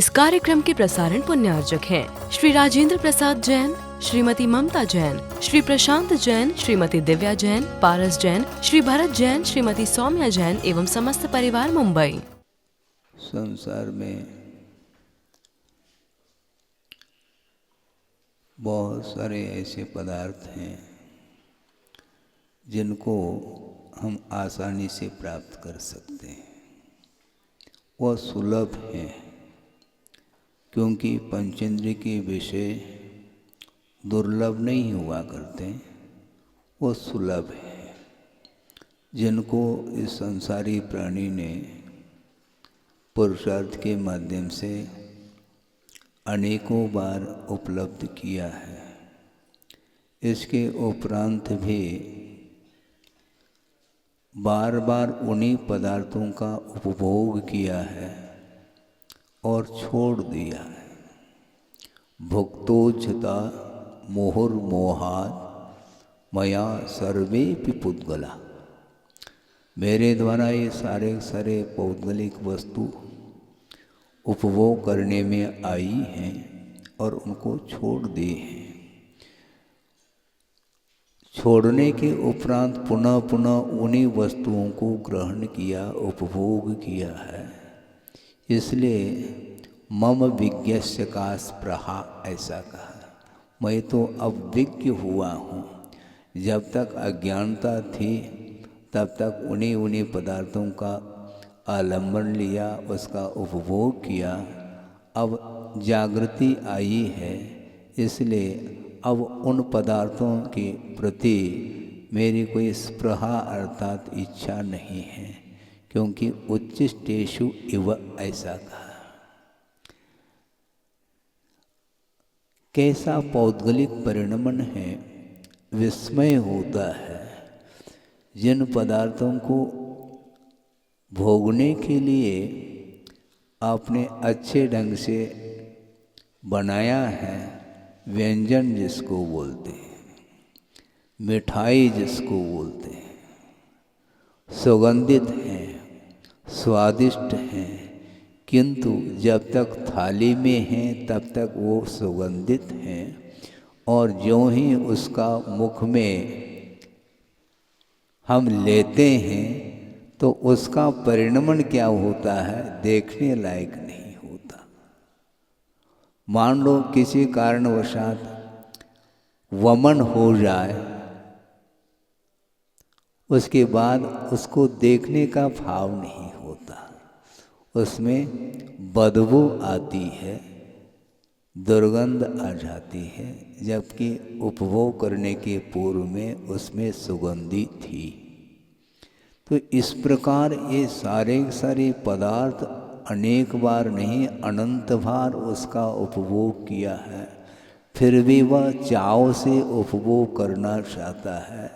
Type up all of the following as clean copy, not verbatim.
इस कार्यक्रम के प्रसारण पुण्यार्जक हैं श्री राजेंद्र प्रसाद जैन, श्रीमती ममता जैन, श्री प्रशांत जैन, श्रीमती दिव्या जैन, पारस जैन, श्री भरत जैन, श्रीमती सौम्या जैन एवं समस्त परिवार मुंबई। संसार में बहुत सारे ऐसे पदार्थ हैं जिनको हम आसानी से प्राप्त कर सकते हैं। वह सुलभ हैं क्योंकि पंचेंद्रिय के विषय दुर्लभ नहीं हुआ करते, वो सुलभ है जिनको इस संसारी प्राणी ने पुरुषार्थ के माध्यम से अनेकों बार उपलब्ध किया है। इसके उपरांत भी बार बार उन्हीं पदार्थों का उपभोग किया है और छोड़ दिया है। भुक्तोच्छता मोहुर्मोहात् मया सर्वेपि पुद्गला, मेरे द्वारा ये सारे पौद्गलिक वस्तु उपभोग करने में आई हैं और उनको छोड़ दिए हैं। छोड़ने के उपरांत पुनः पुनः उन्हीं वस्तुओं को ग्रहण किया, उपभोग किया है। इसलिए मम विज्ञस्य का स्पृहा, ऐसा कहा, मैं तो अब विज्ञ हुआ हूँ। जब तक अज्ञानता थी तब तक उन्हीं पदार्थों का आलम्बन लिया, उसका उपभोग किया। अब जागृति आई है, इसलिए अब उन पदार्थों के प्रति मेरी कोई स्पृहा अर्थात इच्छा नहीं है, क्योंकि उच्चिष्टेषु इव, ऐसा कहा। कैसा पौद्गलिक परिणमन है, विस्मय होता है। जिन पदार्थों को भोगने के लिए आपने अच्छे ढंग से बनाया है, व्यंजन जिसको बोलते हैं, मिठाई जिसको बोलते हैं, सुगंधित हैं, स्वादिष्ट हैं, किंतु जब तक थाली में हैं तब तक वो सुगंधित हैं, और ज्यों ही उसका मुख में हम लेते हैं तो उसका परिणमन क्या होता है, देखने लायक नहीं होता। मान लो किसी कारणवशात वमन हो जाए, उसके बाद उसको देखने का भाव नहीं होता, उसमें बदबू आती है, दुर्गंध आ जाती है, जबकि उपभोग करने के पूर्व में उसमें सुगंधी थी। तो इस प्रकार ये सारे पदार्थ अनेक बार नहीं, अनंत बार उसका उपभोग किया है, फिर भी वह चाव से उपभोग करना चाहता है।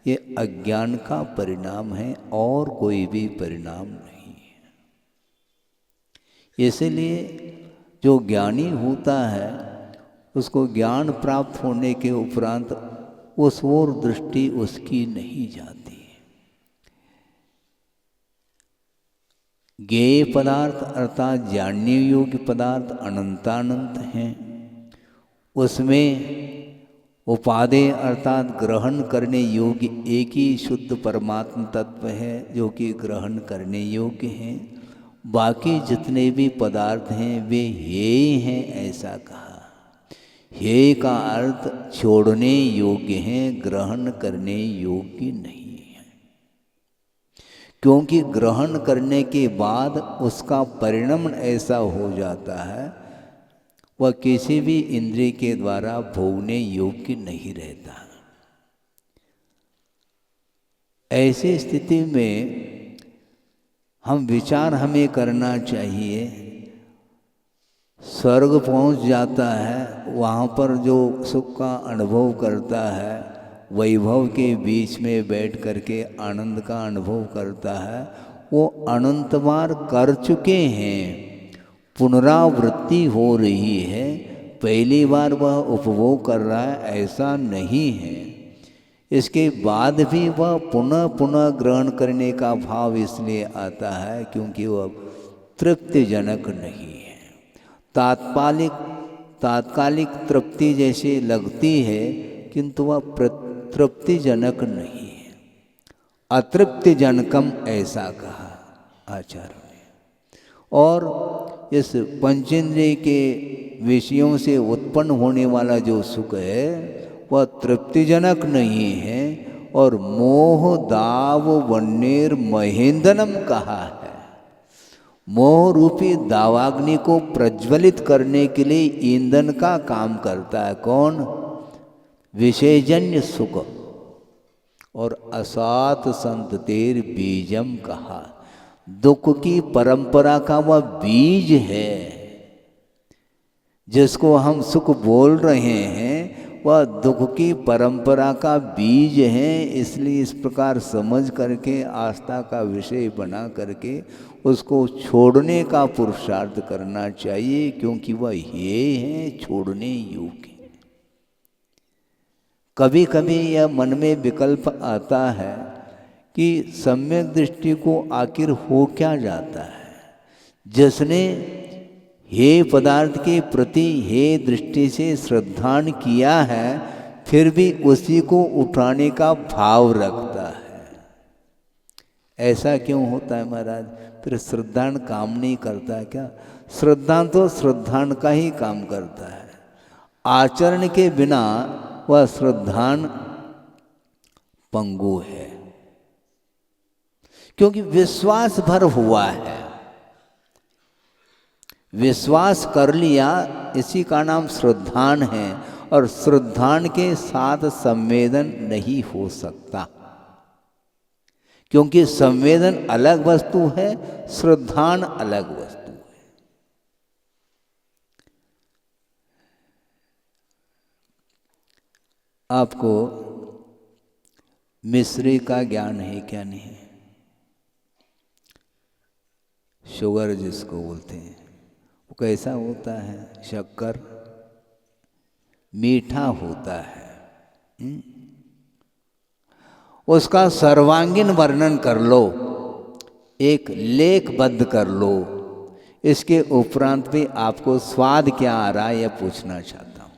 ये अज्ञान का परिणाम है और कोई भी परिणाम नहीं है। इसलिए जो ज्ञानी होता है उसको ज्ञान प्राप्त होने के उपरांत उस ओर दृष्टि उसकी नहीं जाती। ज्ञेय पदार्थ अर्थात जानने योग्य पदार्थ अनंतानंत हैं। उसमें उपादेय अर्थात ग्रहण करने योग्य एक ही शुद्ध परमात्म तत्व है जो कि ग्रहण करने योग्य हैं। बाकी जितने भी पदार्थ हैं वे हेय हैं, ऐसा कहा। हेय का अर्थ छोड़ने योग्य हैं, ग्रहण करने योग्य नहीं है, क्योंकि ग्रहण करने के बाद उसका परिणमन ऐसा हो जाता है, वह किसी भी इंद्रिय के द्वारा भोगने योग्य नहीं रहता। ऐसी स्थिति में हम विचार हमें करना चाहिए। स्वर्ग पहुंच जाता है, वहाँ पर जो सुख का अनुभव करता है, वैभव के बीच में बैठ करके आनंद का अनुभव करता है, वो अनंत बार कर चुके हैं। पुनरावृत्ति हो रही है, पहली बार वह उपभोग कर रहा है ऐसा नहीं है। इसके बाद भी वह पुनः पुनः ग्रहण करने का भाव इसलिए आता है क्योंकि वह तृप्तिजनक नहीं है। तात्कालिक तृप्ति जैसे लगती है, किंतु वह तृप्तिजनक नहीं है। अतृप्तिजनकम ऐसा कहा आचार्य ने। और इस पंचेंद्रिय के विषयों से उत्पन्न होने वाला जो सुख है वह तृप्तिजनक नहीं है, और मोह दाव वन्नेर महेंद्रम कहा है। मोह रूपी दावाग्नि को प्रज्वलित करने के लिए ईंधन का काम करता है कौन? विषयजन्य सुख। और असात संततेर बीजम कहा, दुख की परंपरा का वह बीज है। जिसको हम सुख बोल रहे हैं वह दुख की परंपरा का बीज है। इसलिए इस प्रकार समझ करके आस्था का विषय बना करके उसको छोड़ने का पुरुषार्थ करना चाहिए, क्योंकि वह ये है छोड़ने योग्य। कभी कभी यह मन में विकल्प आता है कि सम्यक दृष्टि को आखिर हो क्या जाता है। जिसने हे पदार्थ के प्रति हे दृष्टि से श्रद्धान किया है, फिर भी उसी को उठाने का भाव रखता है। ऐसा क्यों होता है महाराज? फिर श्रद्धान काम नहीं करता है क्या? श्रद्धान तो श्रद्धान का ही काम करता है। आचरण के बिना वह श्रद्धान पंगु है, क्योंकि विश्वास भर हुआ है। विश्वास कर लिया, इसी का नाम श्रद्धान है। और श्रद्धान के साथ संवेदन नहीं हो सकता, क्योंकि संवेदन अलग वस्तु है, श्रद्धान अलग वस्तु है। आपको मिश्री का ज्ञान है क्या? नहीं। शुगर जिसको बोलते हैं वो कैसा होता है? शक्कर मीठा होता है। उसका सर्वांगीण वर्णन कर लो, एक लेखबद्ध कर लो। इसके उपरांत भी आपको स्वाद क्या आ रहा है यह पूछना चाहता हूं।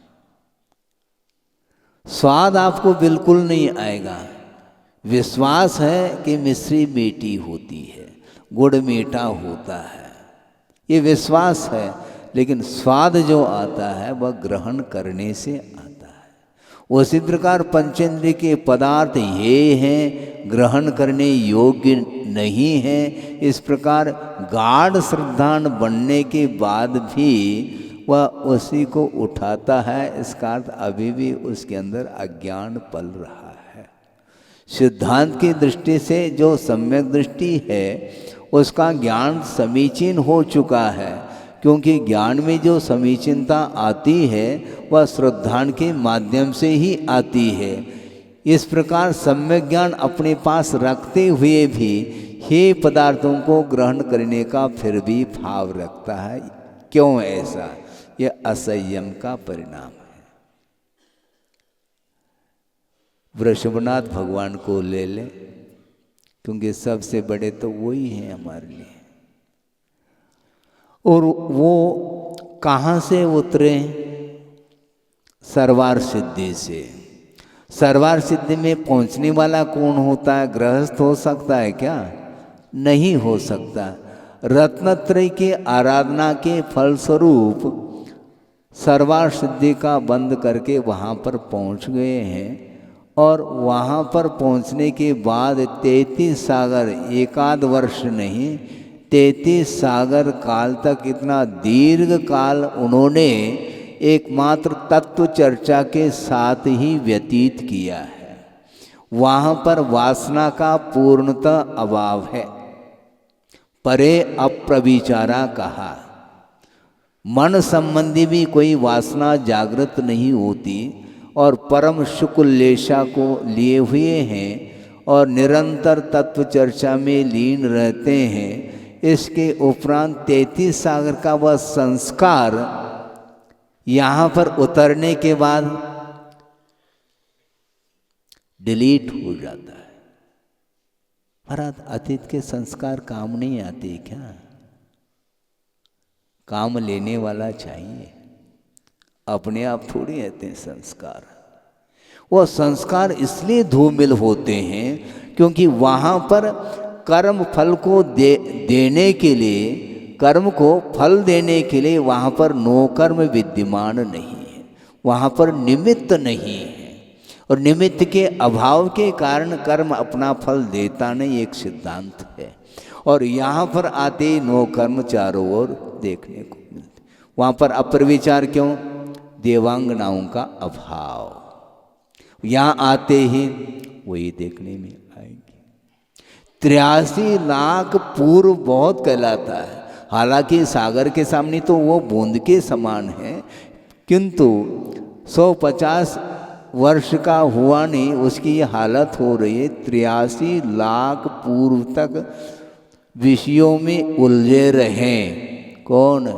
स्वाद आपको बिल्कुल नहीं आएगा। विश्वास है कि मिश्री मीठी होती है, गुड़ मीठा होता है, ये विश्वास है। लेकिन स्वाद जो आता है वह ग्रहण करने से आता है। उसी प्रकार पंचेंद्रिय के पदार्थ ये हैं, ग्रहण करने योग्य नहीं है। इस प्रकार गाढ़ श्रद्धान बनने के बाद भी वह उसी को उठाता है। इसका अर्थ अभी भी उसके अंदर अज्ञान पल रहा है। सिद्धांत की दृष्टि से जो सम्यक दृष्टि है उसका ज्ञान समीचीन हो चुका है, क्योंकि ज्ञान में जो समीचीनता आती है वह श्रद्धान के माध्यम से ही आती है। इस प्रकार सम्यक ज्ञान अपने पास रखते हुए भी हे पदार्थों को ग्रहण करने का फिर भी भाव रखता है। क्यों ऐसा? यह असंयम का परिणाम है। वृषभनाथ भगवान को ले ले, क्योंकि सबसे बड़े तो वही हैं हमारे लिए। और वो कहाँ से उतरे? सर्वार सिद्धि से। सर्वार सिद्धि में पहुंचने वाला कौन होता है? गृहस्थ हो सकता है क्या? नहीं हो सकता। रत्नत्रय के आराधना के फलस्वरूप सर्वार सिद्धि का बंद करके वहाँ पर पहुँच गए हैं। और वहाँ पर पहुँचने के बाद 33 सागर, एकाध वर्ष नहीं, 33 सागर काल तक, इतना दीर्घ काल उन्होंने एकमात्र तत्व चर्चा के साथ ही व्यतीत किया है। वहाँ पर वासना का पूर्णतः अभाव है। परे अप्रविचारा कहा, मन संबंधी भी कोई वासना जागृत नहीं होती, और परम शुक्लेशा को लिए हुए हैं और निरंतर तत्व चर्चा में लीन रहते हैं। इसके उपरांत 33 सागर का वह संस्कार यहाँ पर उतरने के बाद डिलीट हो जाता है। महाराज, अतीत के संस्कार काम नहीं आते क्या? काम लेने वाला चाहिए, अपने आप थोड़ी रहते हैं संस्कार। वो संस्कार इसलिए धूमिल होते हैं क्योंकि वहाँ पर कर्म फल को देने के लिए, कर्म को फल देने के लिए वहाँ पर नौकर्म विद्यमान नहीं है, वहाँ पर निमित्त नहीं है, और निमित्त के अभाव के कारण कर्म अपना फल देता नहीं, एक सिद्धांत है। और यहाँ पर आते ही नो कर्म चारों ओर देखने को मिलते। वहाँ पर अप्रविचार क्यों? देवांगनाओं का अभाव। यहाँ आते ही वही देखने में आएंगे। 83 लाख पूर्व बहुत कहलाता है, हालांकि सागर के सामने तो वो बूंद के समान है, किंतु 150 वर्ष का हुआ नहीं, उसकी ये हालत हो रही है। 83 लाख पूर्व तक विषयों में उलझे रहे। कौन?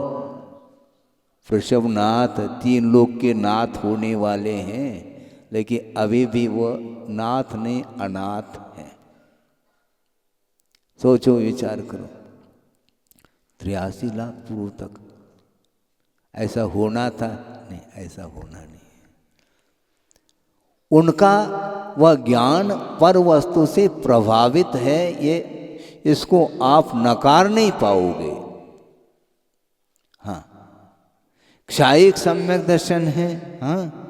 वृषभनाथ, 3 लोक के नाथ होने वाले हैं, लेकिन अभी भी वो नाथ नहीं, अनाथ है। सोचो, विचार करो, 83 लाख पूर्व तक ऐसा होना था? नहीं, ऐसा होना नहीं। उनका वह ज्ञान पर वस्तु से प्रभावित है, ये इसको आप नकार नहीं पाओगे। हाँ, क्षायिक सम्यक दर्शन है, हाँ,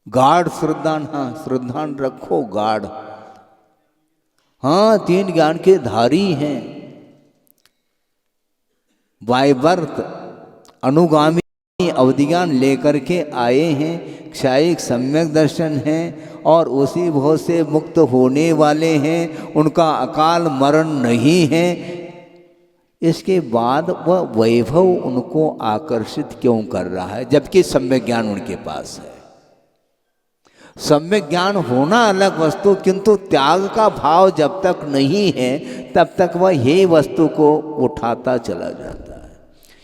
गाढ़ श्रद्धान, हाँ श्रद्धान रखो गाढ़, हाँ 3 ज्ञान के धारी हैं, वायवर्त अनुगामी अवधिज्ञान लेकर के आए हैं, क्षायिक सम्यक दर्शन है, और उसी भोग से मुक्त होने वाले हैं, उनका अकाल मरण नहीं है। इसके बाद वह वैभव उनको आकर्षित क्यों कर रहा है, जबकि सम्यक ज्ञान उनके पास है। सम्यक ज्ञान होना अलग वस्तु, किंतु त्याग का भाव जब तक नहीं है तब तक वह यही वस्तु को उठाता चला जाता है।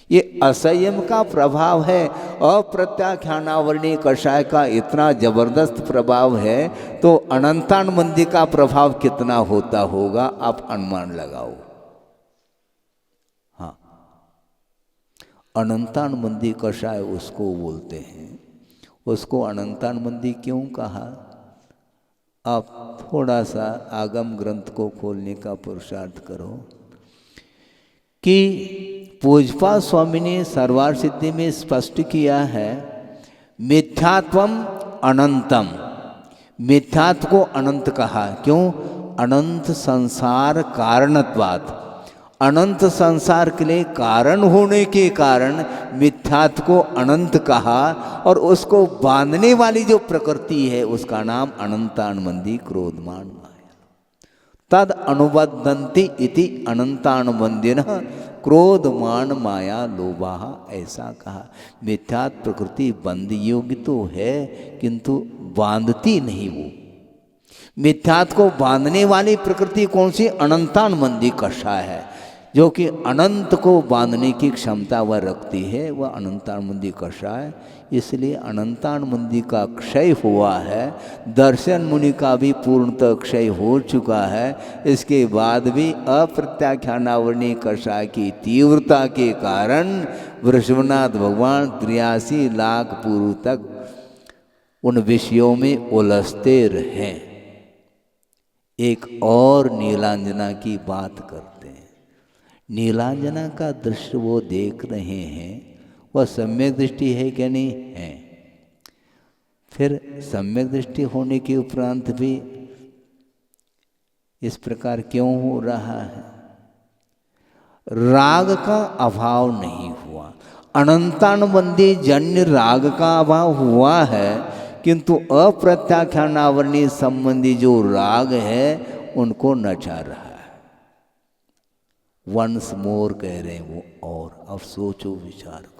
ये असंयम का प्रभाव है। अप्रत्याख्यानावरणीय कषाय का इतना जबरदस्त प्रभाव है, तो अनंतानुबंधी का प्रभाव कितना होता होगा, आप अनुमान लगाओ। हाँ, अनंतानुबंधी कषाय उसको बोलते हैं। उसको अनंतानुबंधी क्यों कहा? आप थोड़ा सा आगम ग्रंथ को खोलने का पुरुषार्थ करो कि पूजपा स्वामी ने सर्वार्थ सिद्धि में स्पष्ट किया है, मिथ्यात्वम अनंतम। मिथ्यात्व को अनंत कहा, क्यों? अनंत संसार कारणत्वात्, अनंत संसार के लिए कारण होने के कारण मिथ्यात्व को अनंत कहा, और उसको बांधने वाली जो प्रकृति है उसका नाम अनंतानुबंधी क्रोधमान माया। तद अनुबद्धन्ति इति अनंतानुबंधिनः क्रोधमान माया लोभा, ऐसा कहा। मिथ्यात्व प्रकृति बंध योग्य तो है, किंतु बांधती नहीं। वो मिथ्यात्व को बांधने वाली प्रकृति कौन सी? अनंतानुबंधी कषाय है, जो कि अनंत को बांधने की क्षमता वह रखती है, वह अनंतानुबंधी कषाय। इसलिए अनंतानुबंधी का क्षय हुआ है, दर्शन मुनि का भी पूर्णतः क्षय हो चुका है। इसके बाद भी अप्रत्याख्यानावरणीय कषाय की तीव्रता के कारण वृषभनाथ भगवान 83 लाख पूर्व तक उन विषयों में उलझते रहे। एक और नीलांजना की बात करते हैं। नीलांजना का दृश्य वो देख रहे हैं, वह सम्यक दृष्टि है क्या? नहीं है। फिर सम्यक दृष्टि होने के उपरांत भी इस प्रकार क्यों हो रहा है? राग का अभाव नहीं हुआ। अनंतानुबंधी जन्य राग का अभाव हुआ है, किंतु अप्रत्याख्यानावरणीय संबंधी जो राग है उनको नचा रहा है। वंस मोर कह रहे हैं वो, और अब सोचो, विचार करो।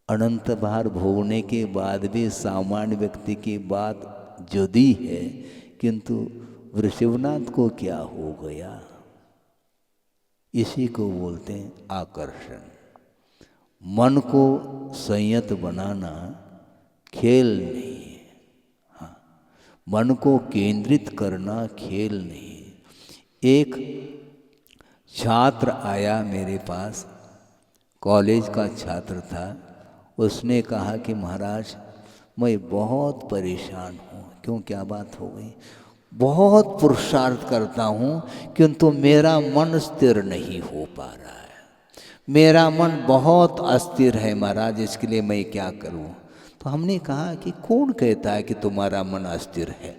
अनंत भार भोगने के बाद भी सामान्य व्यक्ति की बात जुदी है, किंतु वृषभनाथ को क्या हो गया? इसी को बोलते हैं आकर्षण। मन को संयत बनाना खेल नहीं है। हाँ, मन को केंद्रित करना खेल नहीं है। एक छात्र आया मेरे पास, कॉलेज का छात्र था। उसने कहा कि महाराज मैं बहुत परेशान हूँ। क्यों, क्या बात हो गई? बहुत पुरुषार्थ करता हूँ किंतु मेरा मन स्थिर नहीं हो पा रहा है। मेरा मन बहुत अस्थिर है महाराज, इसके लिए मैं क्या करूँ? तो हमने कहा कि कौन कहता है कि तुम्हारा मन अस्थिर है?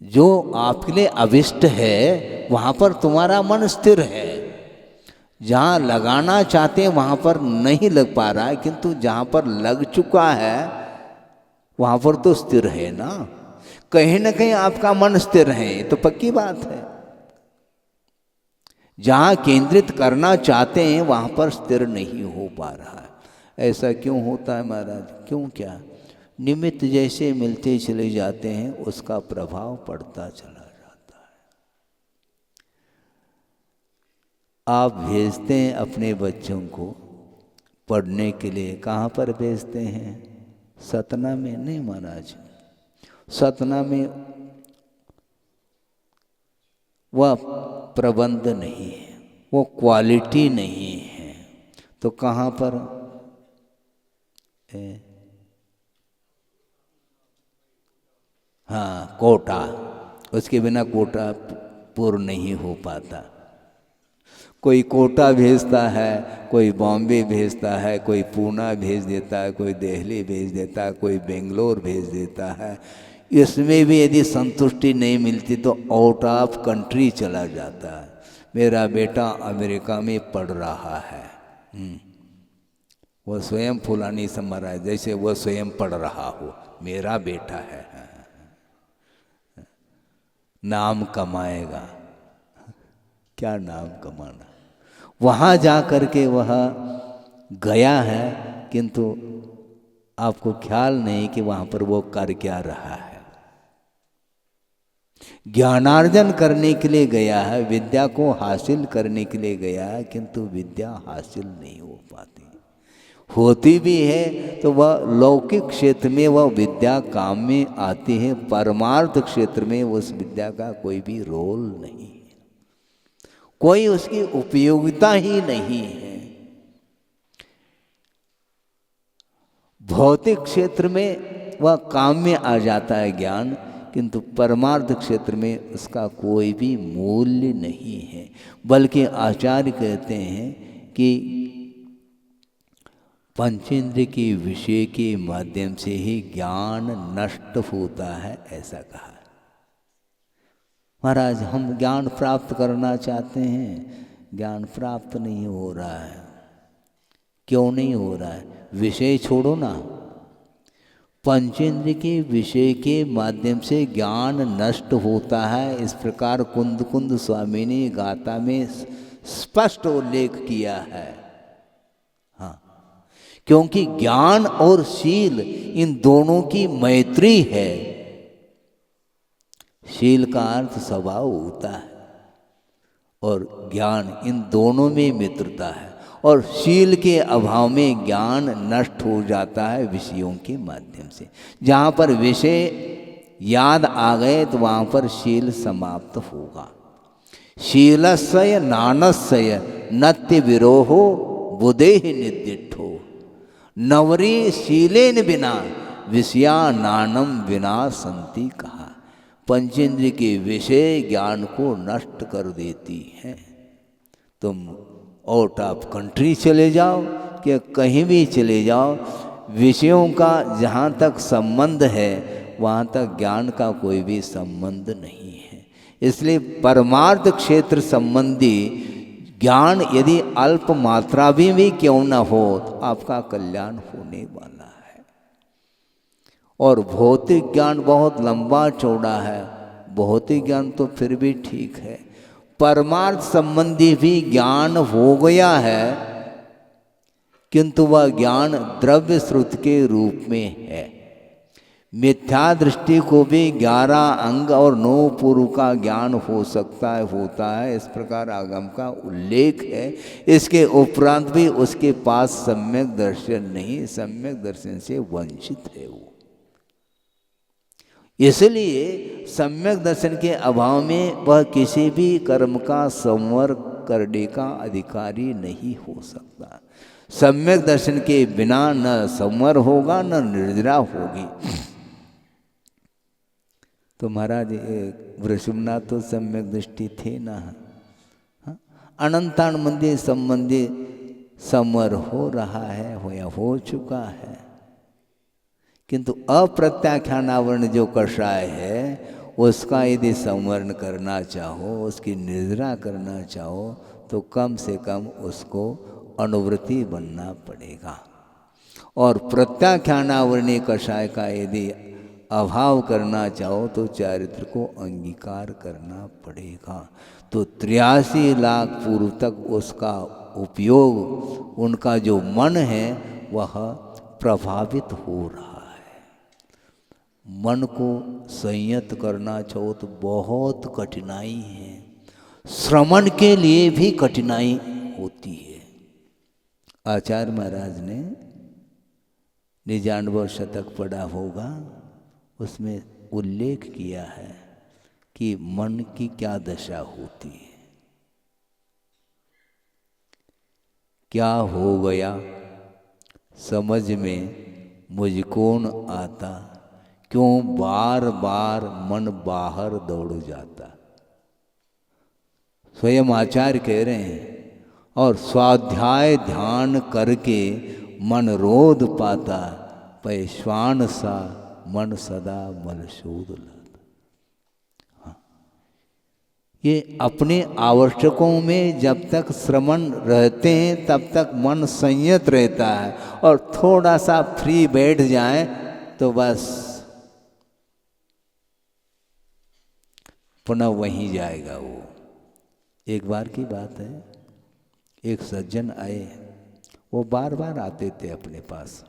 जो आपके लिए अविष्ट है वहाँ पर तुम्हारा मन स्थिर है। जहाँ लगाना चाहते हैं वहाँ पर नहीं लग पा रहा है, किंतु जहाँ पर लग चुका है वहाँ पर तो स्थिर है ना। कहीं ना कहीं आपका मन स्थिर है, तो पक्की बात है। जहाँ केंद्रित करना चाहते हैं वहाँ पर स्थिर नहीं हो पा रहा है। ऐसा क्यों होता है महाराज? क्यों, क्या? निमित्त जैसे मिलते चले जाते हैं उसका प्रभाव पड़ता चला जाता है। आप भेजते हैं अपने बच्चों को पढ़ने के लिए, कहाँ पर भेजते हैं? सतना में नहीं महाराज, सतना में वह प्रबंध नहीं है, वो क्वालिटी नहीं है। तो कहाँ पर है? हाँ, कोटा। उसके बिना कोटा पूर्ण नहीं हो पाता। कोई कोटा भेजता है, कोई बॉम्बे भेजता है, कोई पूना भेज देता है, कोई दिल्ली भेज देता है, कोई बेंगलोर भेज देता है। इसमें भी यदि संतुष्टि नहीं मिलती तो आउट ऑफ कंट्री चला जाता है। मेरा बेटा अमेरिका में पढ़ रहा है, वो स्वयं फुलानी समझ रहा है जैसे वो स्वयं पढ़ रहा हो। मेरा बेटा है, नाम कमाएगा। क्या नाम कमाना? वहाँ जा कर के वह गया है, किंतु आपको ख्याल नहीं कि वहाँ पर वो कर क्या रहा है। ज्ञानार्जन करने के लिए गया है, विद्या को हासिल करने के लिए गया है, किंतु विद्या हासिल नहीं हो पाती। होती भी है तो वह लौकिक क्षेत्र में वह विद्या काम में आती है, परमार्थ क्षेत्र में उस विद्या का कोई भी रोल नहीं है, कोई उसकी उपयोगिता ही नहीं है। भौतिक क्षेत्र में वह काम में आ जाता है ज्ञान, किंतु परमार्थ क्षेत्र में उसका कोई भी मूल्य नहीं है। बल्कि आचार्य कहते हैं कि पंचेंद्र के विषय के माध्यम से ही ज्ञान नष्ट होता है, ऐसा कहा। महाराज हम ज्ञान प्राप्त करना चाहते हैं, ज्ञान प्राप्त नहीं हो रहा है। क्यों नहीं हो रहा है? विषय छोड़ो ना, पंचेंद्र के विषय के माध्यम से ज्ञान नष्ट होता है। इस प्रकार कुंद कुंद स्वामी ने गाथा में स्पष्ट उल्लेख किया है। हाँ, क्योंकि ज्ञान और शील इन दोनों की मैत्री है। शील का अर्थ स्वभाव होता है और ज्ञान, इन दोनों में मित्रता है। और शील के अभाव में ज्ञान नष्ट हो जाता है विषयों के माध्यम से। जहाँ पर विषय याद आ गए तो वहाँ पर शील समाप्त होगा। शीलस्य नानस्य नत्य विरोहो बुधेह निदिष्ठो, नवरी शीलेन बिना विषया नानम विना संति कहा। पंचेंद्र के विषय ज्ञान को नष्ट कर देती हैं। तुम आउट ऑफ कंट्री चले जाओ कि कहीं भी चले जाओ, विषयों का जहाँ तक संबंध है वहाँ तक ज्ञान का कोई भी संबंध नहीं है। इसलिए परमार्थ क्षेत्र संबंधी ज्ञान यदि अल्प मात्रा भी क्यों न हो तो आपका कल्याण होने वाला है। और भौतिक ज्ञान बहुत लंबा चौड़ा है। भौतिक ज्ञान तो फिर भी ठीक है, परमार्थ संबंधी भी ज्ञान हो गया है, किंतु वह ज्ञान द्रव्य श्रुत के रूप में है। मिथ्या दृष्टि को भी 11 अंग और 9 पूर्व का ज्ञान हो सकता है, होता है, इस प्रकार आगम का उल्लेख है। इसके उपरांत भी उसके पास सम्यक दर्शन नहीं, सम्यक दर्शन से वंचित है वो। इसलिए सम्यक दर्शन के अभाव में वह किसी भी कर्म का संवर करने का अधिकारी नहीं हो सकता। सम्यक दर्शन के बिना न संवर होगा न निर्जरा होगी। तो महाराज वृषभनाथ तो सम्यक दृष्टि थे ना। अनंतान मंदिर संबंधी संवर हो रहा है, हो चुका है, किंतु अप्रत्याख्यानावरण जो कषाय है उसका यदि संवरण करना चाहो, उसकी निर्जरा करना चाहो, तो कम से कम उसको अनुवृत्ति बनना पड़ेगा। और प्रत्याख्यानावरणीय कषाय का यदि अभाव करना चाहो तो चारित्र को अंगीकार करना पड़ेगा। तो 83 लाख पूर्व तक उसका उपयोग, उनका जो मन है वह प्रभावित हो रहा है। मन को संयत करना चाहो तो बहुत कठिनाई है, श्रवण के लिए भी कठिनाई होती है। आचार्य महाराज ने निजानुभव शतक पढ़ा होगा, उसमें उल्लेख किया है कि मन की क्या दशा होती है। क्या हो गया समझ में मुझको न आता, क्यों बार बार मन बाहर दौड़ जाता। स्वयं आचार्य कह रहे हैं, और स्वाध्याय ध्यान करके मन रोध पाता, पैश्वान सा मन सदा मलशोध लाता। ये अपने आवश्यकों में जब तक श्रवण रहते हैं तब तक मन संयत रहता है, और थोड़ा सा फ्री बैठ जाए तो बस पुनः वहीं जाएगा वो। एक बार की बात है, एक सज्जन आए, वो बार बार आते थे अपने पास।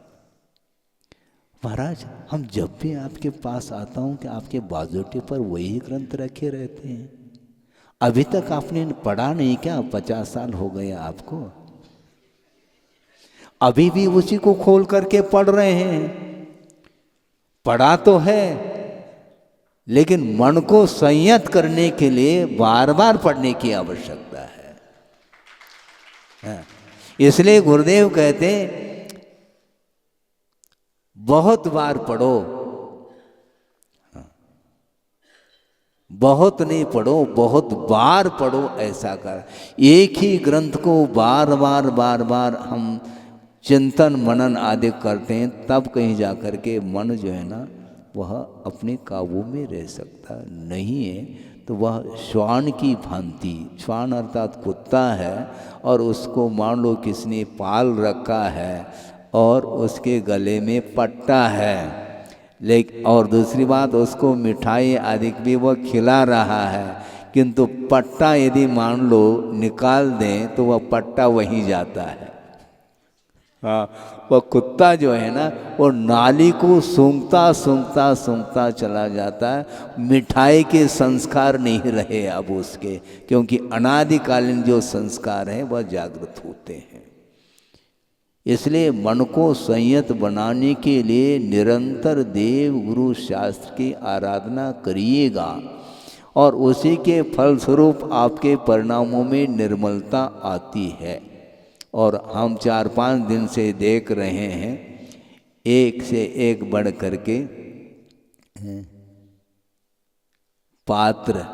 महाराज हम जब भी आपके पास आता हूँ कि आपके बाजोटे पर वही ग्रंथ रखे रहते हैं, अभी तक आपने पढ़ा नहीं क्या? 50 साल हो गए आपको, अभी भी उसी को खोल करके पढ़ रहे हैं। पढ़ा तो है, लेकिन मन को संयत करने के लिए बार बार पढ़ने की आवश्यकता है। इसलिए गुरुदेव कहते बहुत बार पढ़ो, बहुत नहीं पढ़ो, बहुत बार पढ़ो। ऐसा कर एक ही ग्रंथ को बार बार बार बार हम चिंतन मनन आदि करते हैं, तब कहीं जा कर के मन जो है ना वह अपने काबू में रह सकता नहीं है। तो वह श्वान की भांति, श्वान अर्थात कुत्ता है, और उसको मान लो किसने पाल रखा है और उसके गले में पट्टा है, लेकिन और दूसरी बात उसको मिठाई आदि भी वह खिला रहा है, किंतु पट्टा यदि मान लो निकाल दें तो वह पट्टा वहीं जाता है। हाँ, वह कुत्ता जो है ना वो नाली को सूंघता सूंघता सूंघता चला जाता है। मिठाई के संस्कार नहीं रहे अब उसके, क्योंकि अनादिकालीन जो संस्कार हैं वह जागृत होते हैं। इसलिए मन को संयत बनाने के लिए निरंतर देव गुरु शास्त्र की आराधना करिएगा, और उसी के फलस्वरूप आपके परिणामों में निर्मलता आती है। और हम 4-5 दिन से देख रहे हैं, एक से एक बढ़ करके पात्र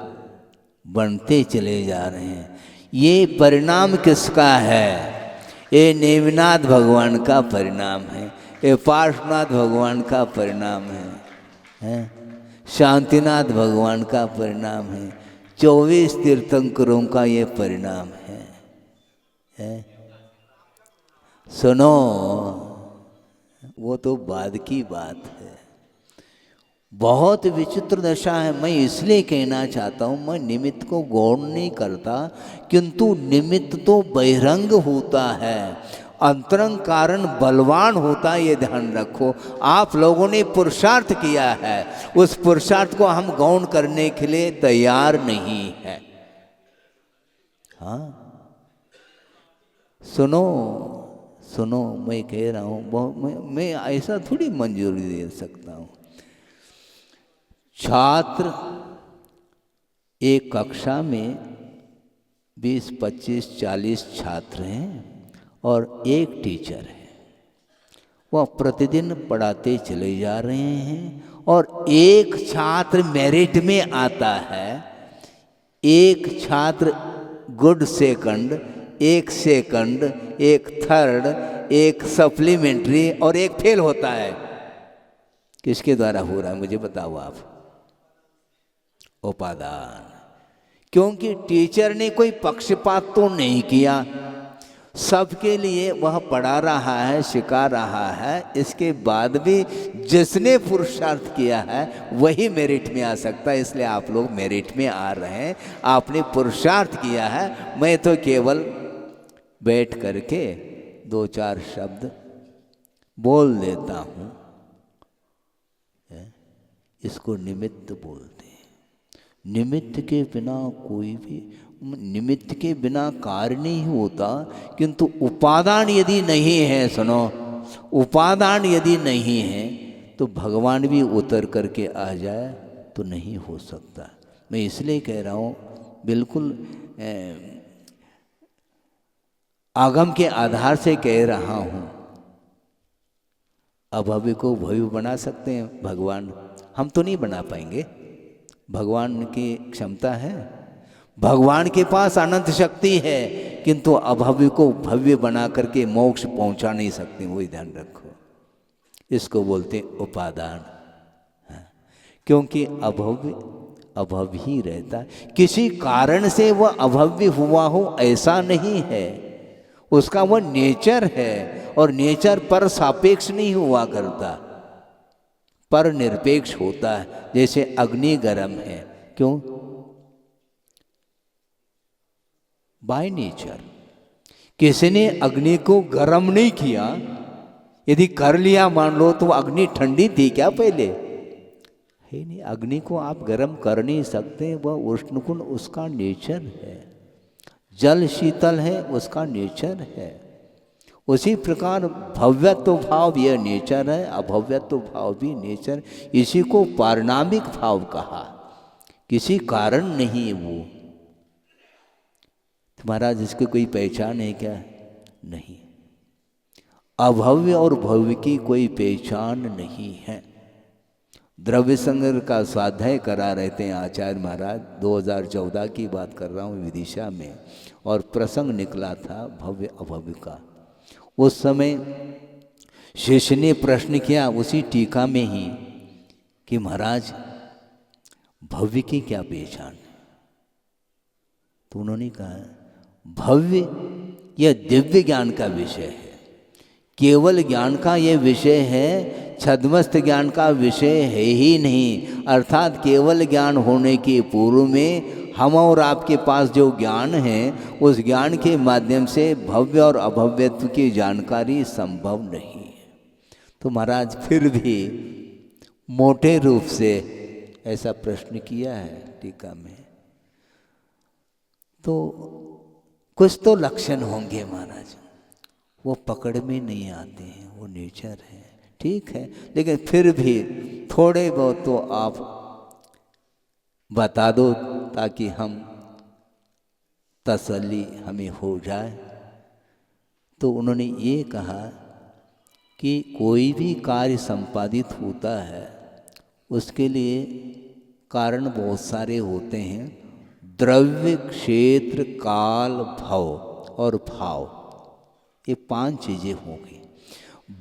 बनते चले जा रहे हैं। ये परिणाम किसका है? ये नेमिनाथ भगवान का परिणाम है, ये पार्श्वनाथ भगवान का परिणाम है, शांतिनाथ भगवान का परिणाम है, 24 तीर्थंकरों का ये परिणाम है। सुनो, वो तो बाद की बात है। बहुत विचित्र दशा है। मैं इसलिए कहना चाहता हूँ, मैं निमित्त को गौण नहीं करता, किंतु निमित्त तो बहिरंग होता है, अंतरंग कारण बलवान होता है। ये ध्यान रखो। आप लोगों ने पुरुषार्थ किया है, उस पुरुषार्थ को हम गौण करने के लिए तैयार नहीं है। हाँ, सुनो सुनो, मैं कह रहा हूँ, मैं ऐसा थोड़ी मंजूरी दे सकता हूँ। छात्र एक कक्षा में 20, 25, 40 छात्र हैं और एक टीचर है। वह प्रतिदिन पढ़ाते चले जा रहे हैं और एक छात्र मेरिट में आता है, एक छात्र गुड सेकंड, एक सेकंड, एक थर्ड, एक सप्लीमेंट्री और एक फेल होता है। किसके द्वारा हो रहा है मुझे बताओ आप? उपादान। क्योंकि टीचर ने कोई पक्षपात तो नहीं किया, सबके लिए वह पढ़ा रहा है, सिखा रहा है। इसके बाद भी जिसने पुरुषार्थ किया है वही मेरिट में आ सकता है। इसलिए आप लोग मेरिट में आ रहे हैं, आपने पुरुषार्थ किया है। मैं तो केवल बैठ करके 2-4 शब्द बोल देता हूँ। इसको निमित्त बोलते हैं। निमित्त के बिना कोई भी, निमित्त के बिना कार्य नहीं होता। किंतु उपादान यदि नहीं है, सुनो, उपादान यदि नहीं है तो भगवान भी उतर करके आ जाए तो नहीं हो सकता। मैं इसलिए कह रहा हूँ, बिल्कुल आगम के आधार से कह रहा हूँ। अभव्य को भव्य बना सकते हैं भगवान, हम तो नहीं बना पाएंगे। भगवान की क्षमता है, भगवान के पास अनंत शक्ति है, किंतु अभव्य को भव्य बना करके मोक्ष पहुंचा नहीं सकते। वही ध्यान रखो। इसको बोलते उपादान। क्योंकि अभव्य अभव्य ही रहता है। किसी कारण से वह अभव्य हुआ हो ऐसा नहीं है, उसका वह नेचर है। और नेचर पर सापेक्ष नहीं हुआ करता, पर निरपेक्ष होता है। जैसे अग्नि गर्म है, क्यों? By nature. किसी ने अग्नि को गर्म नहीं किया। यदि कर लिया मान लो तो अग्नि ठंडी थी क्या पहले? है नहीं। अग्नि को आप गर्म कर नहीं सकते, वह उष्णकुंड उसका नेचर है। जल शीतल है, उसका नेचर है। उसी प्रकार भव्यत्व भाव यह नेचर है, अभव्यत्व भाव भी नेचर। इसी को पारिणामिक भाव कहा। किसी कारण नहीं वो। महाराज इसकी कोई पहचान है क्या? नहीं। अभव्य और भव्य की कोई पहचान नहीं है। द्रव्य संग्रह का स्वाध्याय करा रहते हैं आचार्य महाराज। 2014 की बात कर रहा हूँ, विदिशा में, और प्रसंग निकला था भव्य अभव्य का। उस समय शिष्य ने प्रश्न किया उसी टीका में ही कि महाराज भव्य की क्या पहचान है? तो उन्होंने कहा भव्य यह दिव्य ज्ञान का विषय है, केवल ज्ञान का यह विषय है, छद्मस्त ज्ञान का विषय है ही नहीं। अर्थात केवल ज्ञान होने के पूर्व में हम और आपके पास जो ज्ञान है, उस ज्ञान के माध्यम से भव्य और अभव्यत्व की जानकारी संभव नहीं है। तो महाराज फिर भी मोटे रूप से ऐसा प्रश्न किया है टीका में। तो कुछ तो लक्षण होंगे महाराज, वो पकड़ में नहीं आते हैं, वो नेचर है, ठीक है। लेकिन फिर भी थोड़े बहुत तो आप बता दो ताकि हम तसल्ली हमें हो जाए। तो उन्होंने ये कहा कि कोई भी कार्य संपादित होता है उसके लिए कारण बहुत सारे होते हैं। द्रव्य, क्षेत्र, काल, भव और भाव, ये 5 चीजें होंगी।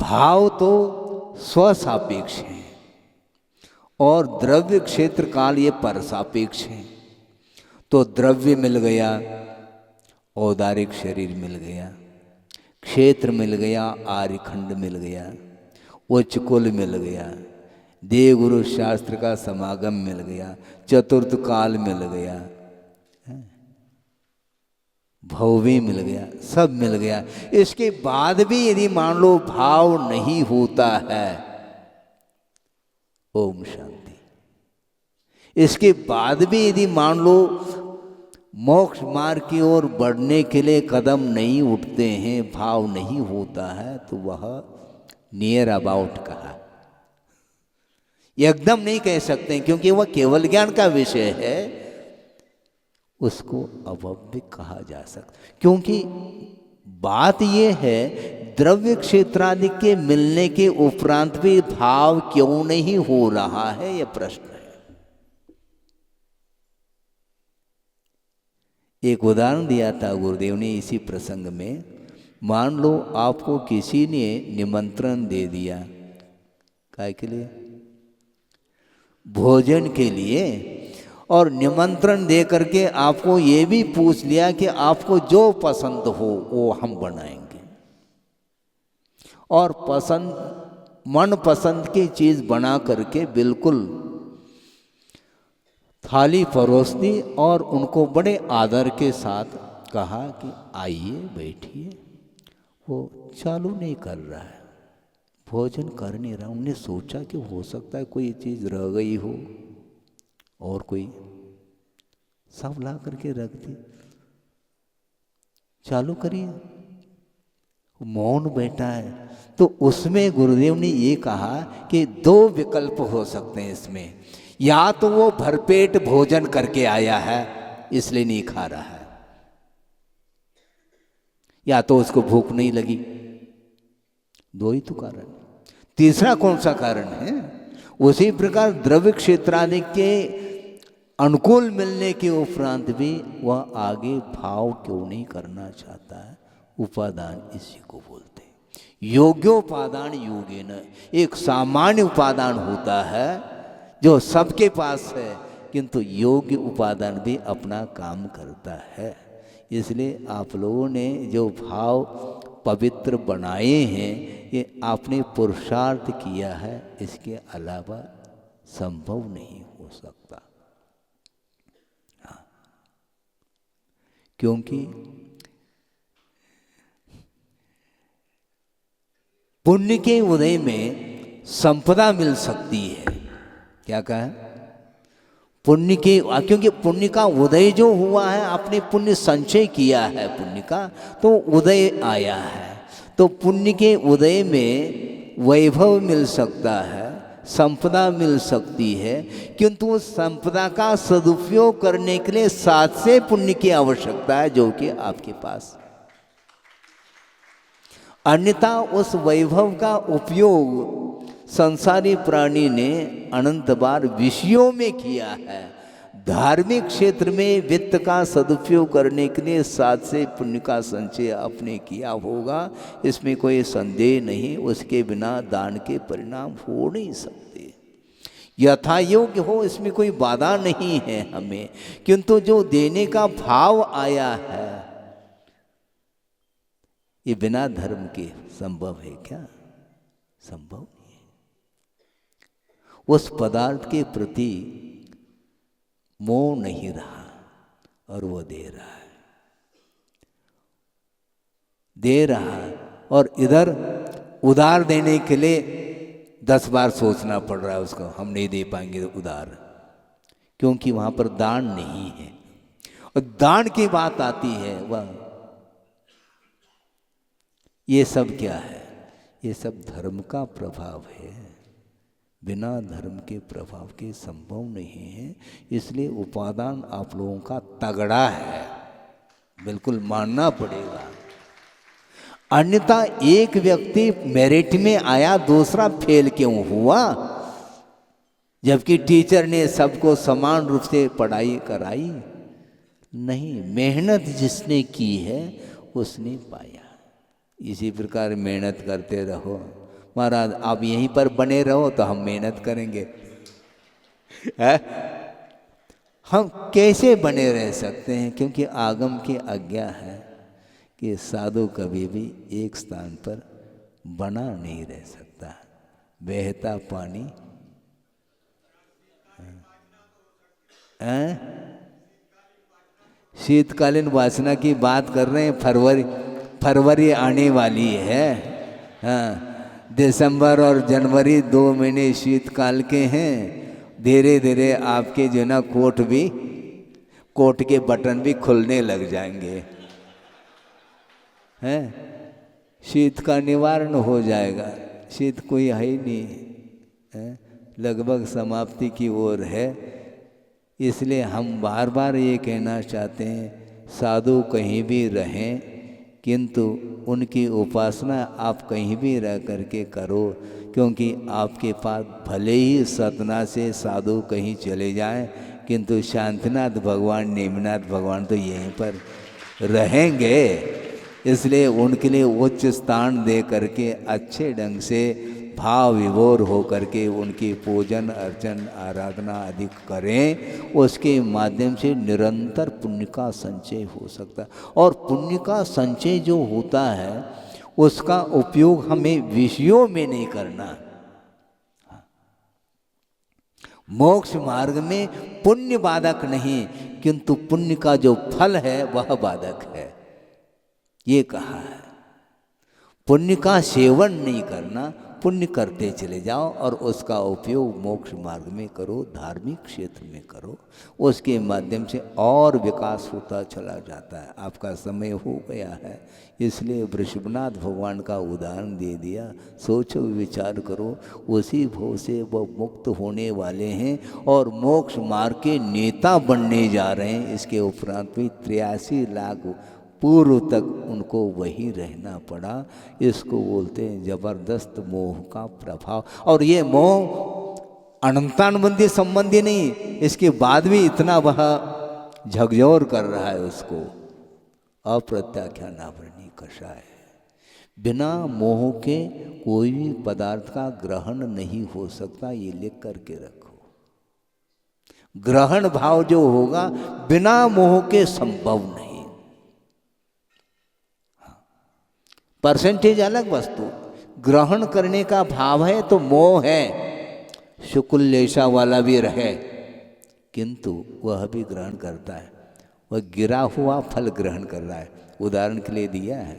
भाव तो स्वसापेक्ष है और द्रव्य, क्षेत्र, काल ये परसापेक्ष है। तो द्रव्य मिल गया, औदारिक शरीर मिल गया, क्षेत्र मिल गया, आर्यखंड मिल गया, उच्च कुल मिल गया, देवगुरु शास्त्र का समागम मिल गया, चतुर्थ काल मिल गया, भव्य मिल गया, सब मिल गया। इसके बाद भी यदि मान लो भाव नहीं होता है, ओम शांति, इसके बाद भी यदि मान लो मोक्ष मार्ग की ओर बढ़ने के लिए कदम नहीं उठते हैं, भाव नहीं होता है, तो वह नियर अबाउट कहा। एकदम नहीं कह सकते क्योंकि वह केवल ज्ञान का विषय है, उसको अभव्य कहा जा सकता। क्योंकि बात यह है द्रव्य क्षेत्रादि के मिलने के उपरांत भी भाव क्यों नहीं हो रहा है, यह प्रश्न है। एक उदाहरण दिया था गुरुदेव ने इसी प्रसंग में। मान लो आपको किसी ने निमंत्रण दे दिया, काय के लिए? भोजन के लिए, और निमंत्रण दे करके आपको ये भी पूछ लिया कि आपको जो पसंद हो वो हम बनाएंगे, और मन पसंद की चीज बना करके बिल्कुल थाली परोस दी और उनको बड़े आदर के साथ कहा कि आइए बैठिए। वो चालू नहीं कर रहा है, भोजन कर नहीं रहा। उन्होंने सोचा कि हो सकता है कोई चीज़ रह गई हो, और कोई सब ला करके रख दी। चालू करिए, मौन बैठा है। तो उसमें गुरुदेव ने ये कहा कि दो विकल्प हो सकते हैं इसमें। या तो वो भरपेट भोजन करके आया है इसलिए नहीं खा रहा है, या तो उसको भूख नहीं लगी। दो ही तो कारण। तीसरा कौन सा कारण है? उसी प्रकार द्रव्य क्षेत्रादि के अनुकूल मिलने के उपरांत भी वह आगे भाव क्यों नहीं करना चाहता है? उपादान इसी को बोलते हैं। योग्योपादान योगेन। एक सामान्य उपादान होता है जो सबके पास है, किंतु योग्य उपादान भी अपना काम करता है। इसलिए आप लोगों ने जो भाव पवित्र बनाए हैं ये आपने पुरुषार्थ किया है, इसके अलावा संभव नहीं हो सकता। हाँ, क्योंकि पुण्य के उदय में संपदा मिल सकती है। क्या कहा? पुण्य के, क्योंकि पुण्य का उदय जो हुआ है, आपने पुण्य संचय किया है पुण्य का, तो उदय आया है। तो पुण्य के उदय में वैभव मिल सकता है, संपदा मिल सकती है, किंतु उस संपदा का सदुपयोग करने के लिए साथ से पुण्य की आवश्यकता है जो कि आपके पास। अन्यथा उस वैभव का उपयोग संसारी प्राणी ने अनंत बार विषयों में किया है। धार्मिक क्षेत्र में वित्त का सदुपयोग करने के लिए साथ से पुण्य का संचय आपने किया होगा, इसमें कोई संदेह नहीं। उसके बिना दान के परिणाम हो नहीं सकते। यथा योग्य हो, इसमें कोई बाधा नहीं है हमें, किंतु जो देने का भाव आया है ये बिना धर्म के संभव है क्या? संभव नहीं है। उस पदार्थ के प्रति मोह नहीं रहा और वो दे रहा है, और इधर उधार देने के लिए 10 बार सोचना पड़ रहा है उसको, हम नहीं दे पाएंगे उधार, क्योंकि वहां पर दान नहीं है। और दान की बात आती है, वह ये सब क्या है? ये सब धर्म का प्रभाव है। बिना धर्म के प्रभाव के संभव नहीं है। इसलिए उपादान आप लोगों का तगड़ा है, बिल्कुल मानना पड़ेगा। अन्यथा एक व्यक्ति मेरिट में आया, दूसरा फेल क्यों हुआ? जबकि टीचर ने सबको समान रूप से पढ़ाई कराई। नहीं, मेहनत जिसने की है उसने पाया। इसी प्रकार मेहनत करते रहो। महाराज आप यहीं पर बने रहो तो हम मेहनत करेंगे। है? हम कैसे बने रह सकते हैं? क्योंकि आगम की आज्ञा है कि साधु कभी भी एक स्थान पर बना नहीं रह सकता। बहता पानी शीतकालीन वासना की बात कर रहे हैं। फरवरी आने वाली है। हाँ, दिसंबर और जनवरी 2 महीने शीतकाल के हैं। धीरे धीरे आपके जो ना कोट के बटन भी खुलने लग जाएंगे। हैं? शीत का निवारण हो जाएगा। शीत कोई है ही नहीं है। लगभग समाप्ति की ओर है। इसलिए हम बार बार ये कहना चाहते हैं, साधु कहीं भी रहें किंतु उनकी उपासना आप कहीं भी रह करके करो, क्योंकि आपके पास भले ही सतना से साधु कहीं चले जाएं, किंतु शांतिनाथ भगवान, नेमिनाथ भगवान तो यहीं पर रहेंगे। इसलिए उनके लिए उच्च स्थान दे करके अच्छे ढंग से भाव विभोर हो करके उनकी पूजन अर्चन आराधना आदि करें। उसके माध्यम से निरंतर पुण्य का संचय हो सकता है। और पुण्य का संचय जो होता है उसका उपयोग हमें विषयों में नहीं करना। मोक्ष मार्ग में पुण्य बाधक नहीं, किंतु पुण्य का जो फल है वह बाधक है, ये कहा है। पुण्य का सेवन नहीं करना, पुण्य करते चले जाओ और उसका उपयोग मोक्ष मार्ग में करो, धार्मिक क्षेत्र में करो। उसके माध्यम से और विकास होता चला जाता है। आपका समय हो गया है, इसलिए वृषभनाथ भगवान का उदाहरण दे दिया। सोचो, विचार करो, उसी भव से वह मुक्त होने वाले हैं और मोक्ष मार्ग के नेता बनने जा रहे हैं। इसके उपरांत भी 83 लाख पूर्व तक उनको वही रहना पड़ा। इसको बोलते हैं जबरदस्त मोह का प्रभाव। और ये मोह अनंतानुबंधी संबंधी नहीं, इसके बाद भी इतना वह झकझोर कर रहा है उसको। अप्रत्याख्यानावरणी कषाय, बिना मोह के कोई भी पदार्थ का ग्रहण नहीं हो सकता, ये लिख करके रखो। ग्रहण भाव जो होगा बिना मोह के संभव नहीं। परसेंटेज अलग वस्तु, ग्रहण करने का भाव है तो मोह है। शुक्ल लेशा वाला भी रहे किंतु वह भी ग्रहण करता है, वह गिरा हुआ फल ग्रहण कर रहा है। उदाहरण के लिए दिया है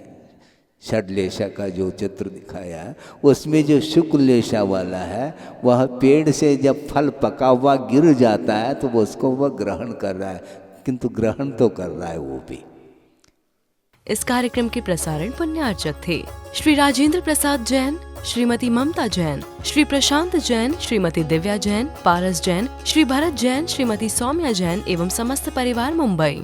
षडलेशा का जो चित्र दिखाया है, उसमें जो शुक्ल लेशा वाला है वह पेड़ से जब फल पका हुआ गिर जाता है तो उसको वह ग्रहण कर रहा है, किंतु ग्रहण तो कर रहा है वो भी। इस कार्यक्रम के प्रसारण पुण्यार्चक थे श्री राजेंद्र प्रसाद जैन, श्रीमती ममता जैन, श्री प्रशांत जैन, श्रीमती दिव्या जैन, पारस जैन, श्री भरत जैन, श्रीमती सौम्या जैन एवं समस्त परिवार, मुंबई।